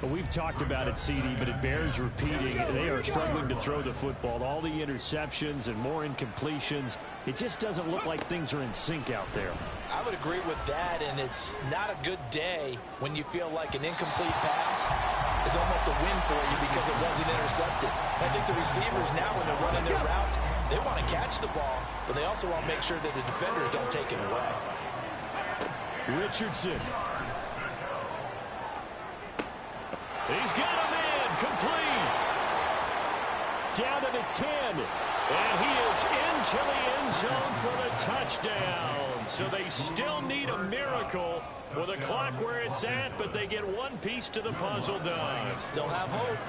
Well, we've talked about it, CD, but it bears repeating. They are struggling to throw the football. All the interceptions and more incompletions. It just doesn't look like things are in sync out there. I would agree with that, and it's not a good day when you feel like an incomplete pass is almost a win for you because it wasn't intercepted. I think the receivers now, when they're running their routes, they want to catch the ball, but they also want to make sure that the defenders don't take it away. Richardson. He's got him in, complete. Down to the 10. And he is into the end zone for the touchdown. So they still need a miracle with a clock where it's at, but they get one piece to the puzzle done. Still have hope.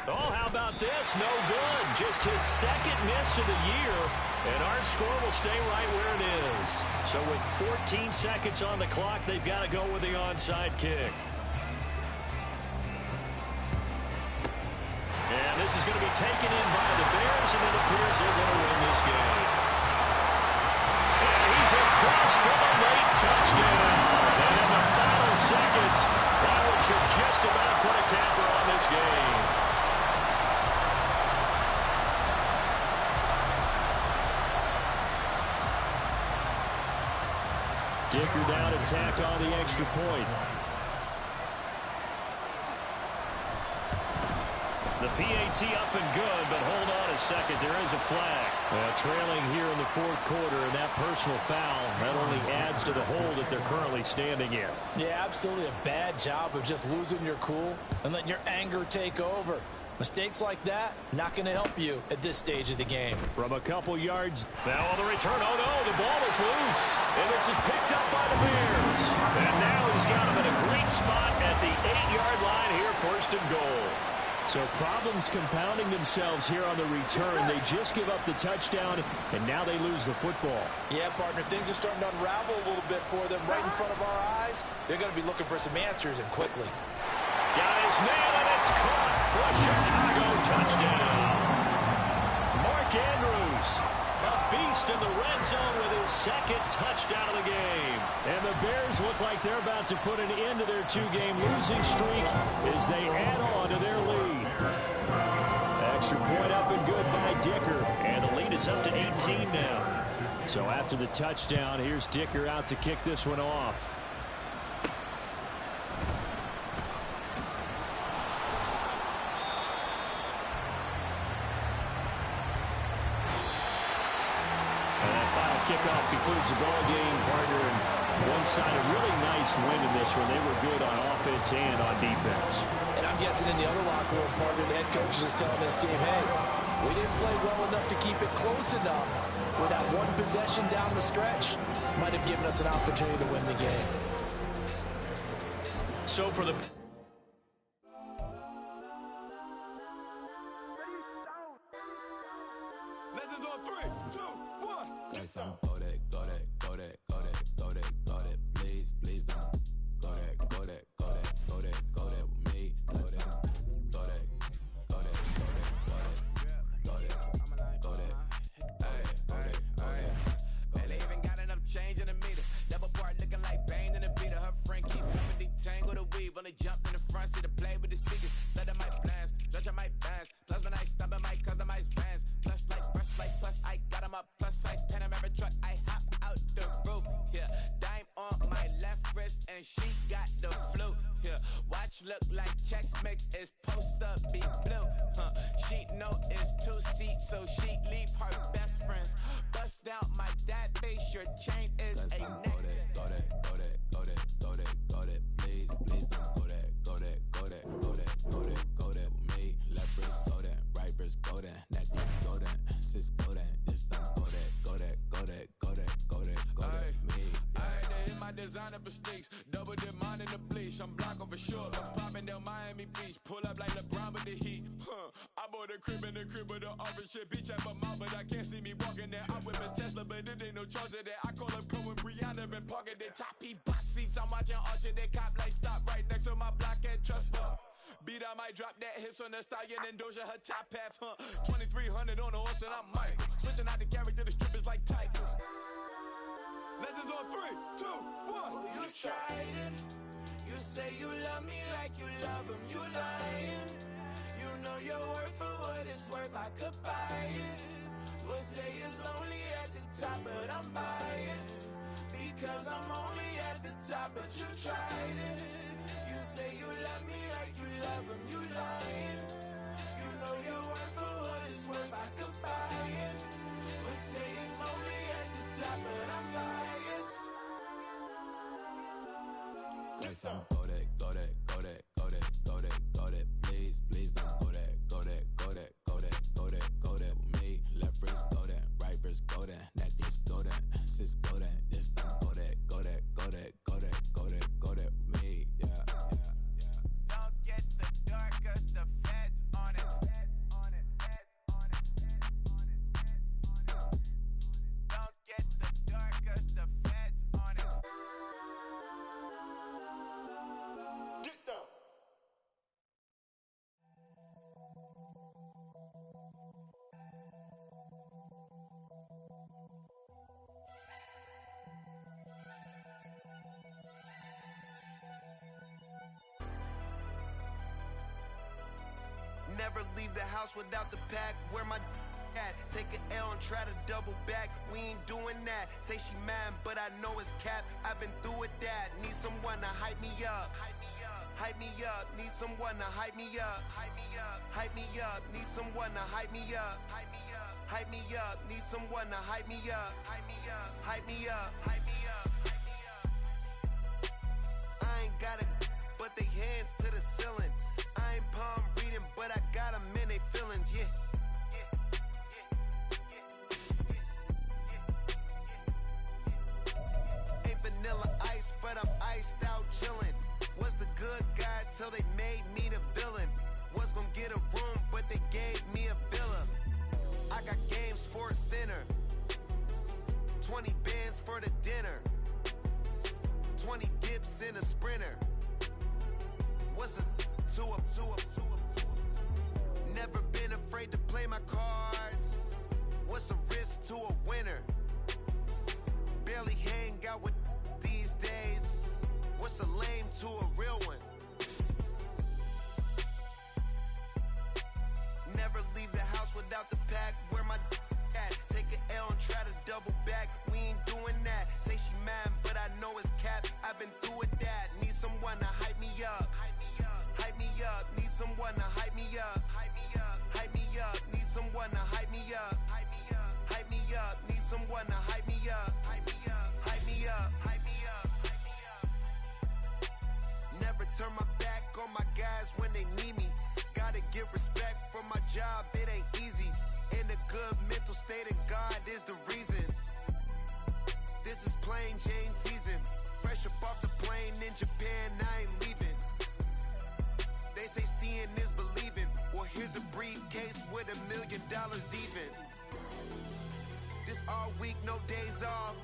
Oh, how about this? No good. Just his 2nd miss of the year. And our score will stay right where it is. So with 14 seconds on the clock, they've got to go with the onside kick. And this is going to be taken in by the Bears, and it appears they're going to win this game. And he's across for the late touchdown. And in the final seconds, Howard should just about put a capper on this game. Dicker down to tack on the extra point. The PAT up and good, but hold on a second. There is a flag. Trailing here in the fourth quarter, and that personal foul, that only adds to the hole that they're currently standing in. Yeah, absolutely a bad job of just losing your cool and letting your anger take over. Mistakes like that, not going to help you at this stage of the game. From a couple yards. Now on the return. Oh, no, the ball is loose. And this is picked up by the Bears. And now he's got him in a great spot at the 8-yard line here, first and goal. So problems compounding themselves here on the return. They just give up the touchdown, and now they lose the football. Yeah, partner, things are starting to unravel a little bit for them right in front of our eyes. They're going to be looking for some answers, and quickly. Got his man, and it's caught for a Chicago touchdown. Mark Andrews, a beast in the red zone with his second touchdown of the game. And the Bears look like they're about to put an end to their two-game losing streak as they add on to their lead. Extra point up and good by Dicker. And the lead is up to 18 now. So after the touchdown, here's Dicker out to kick this one off. Kickoff concludes the ball game, partner, and one side a really nice win in this one. They were good on offense and on defense. And I'm guessing in the other locker room, partner, the head coach is just telling this team, hey, we didn't play well enough to keep it close enough with that one possession down the stretch. Might have given us an opportunity to win the game. So for the... Legends on 3, 2, 1. Yes, I'm go that, go that, go that, go that, go that, go that. Please, please don't go that, go that, go that, go that, go that with me. Go that, go that, go that, go that, go that, go that, go that. Man, they even got enough change in the meter. Double part looking like Bane in the beater. Her friend keep coming detangle the weave. Only jumped in the front seat to play with the speakers. Let them might blast, stretch my bands. Plus when I stop at my customize bands. Plus like brush like plus I got them up. Plus size Panamera truck. I hop out the roof. Yeah, dime on my left wrist and she got the flu. Yeah, watch look like Chex Mix is post up be blue. She know it's 2 seats, so she leave her best friends. Bust out my dad face. Your chain is Let's a go neck. that, go that, go that, go that, go that, go that. Please, please don't go that, go that, go that, go that, go that, go that with me. Left wrist go that, right wrist go that, necklace go that, sis go that, this don't go that, go that, go that, go that, go that, go that with me. I had to hit my designer for sneaks. Double dip mine in the bleach. I'm blocking for sure. I'm popping down Miami Beach. Pull up like LeBron with the heat. I bought a crib in the crib with the office shit. Beach at my mouth, but I can't see me walking there. I'm with a Tesla, but it ain't no charge of that. I call up Cohen, Brianna, been parking their top P box seats. I'm watching Archer, they cop like stop right next to my block at Trust Fund. Beat, I might drop that hips on the stallion and Doja her top half, 2300 on the horse and I'm Mike. Switching out the character, the strippers like Tigers. Legends on 3, 2, 1. You tried it. You say you love me like you love him. You lying. You know your worth for what it's worth. I could buy it. We'll say it's only at the top, but I'm biased because I'm only at the top. But you tried it. You say you love me like you love him. You lying. You know your worth for what it's worth. I could buy it. We'll say it's only at the top, but I'm biased. Yes, I'm go that, go that, go that, go that, go that, go that. Please, please don't go that, go that, go that, go that, go that, go that with me. Left wrist go that, right wrist go that, necklace go that, sis go that, this don't go that, go that, go that, go that, go that, go that with me. Yeah, yeah, yeah. Don't get the dark, cause the feds on it. Don't get the dark, cause the feds on it. Get down. Never leave the house without the pack. Where my at. Take an L and try to double back. We ain't doing that. Say she mad, but I know it's cap. I've been through with that. Need someone to hype me up. Hype me up. Need someone to hype me up. Hype me up. Need someone to hype me up. Hype me up. Need someone to hype me up. Hype me up. Hype me up. Hype me up. I ain't got it, but they hands to the ceiling. I ain't palm reading, but I got them in they feelings, yeah. Ain't vanilla ice, but I'm iced out chillin'. Was the good guy till they made me the villain. Was gonna get a room, but they gave me a villa. I got Game Sports Center. 20 bands for the dinner. 20 dips in a sprinter. What's a two up? Never been afraid to play my cards. What's a risk to a winner? Barely hang out with these days. What's a lame to a real one? Never leave the house without the pack. Where my at? Take an L and try to double back. We ain't doing that. Say she mad, but I know it's cap. I've been through with that. Need someone to hype me up. Hype me up. Need someone to hype me up. Hype me up. Need someone to hype me up. Hype me up. Need someone to hype me up. Hype me up. Hype me up. Hype me up. Never turn my back on my guys when they need me. Gotta give respect for my job, it ain't easy. In a good mental state and God is the reason. This is plain Jane season. Fresh up off the plane in Japan, I ain't leaving. They say seeing is believing. Well, here's a briefcase with $1 million even. This all week, no days off.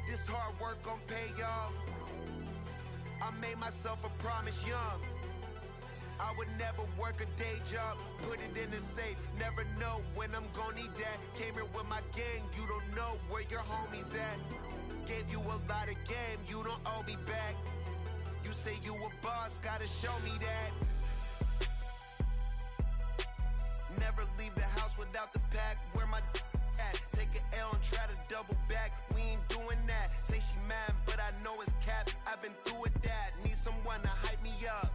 This hard work gon' pay off. I made myself a promise young. I would never work a day job, put it in the safe. Never know when I'm gon' need that. Came here with my gang, you don't know where your homies at. Gave you a lot of game, you don't owe me back. You say you a boss, gotta show me that. Never leave the house without the pack. Where my at? Take an L and try to double back. We ain't doing that. Say she mad, but I know it's cap. I've been through with that. Need someone to hype me up.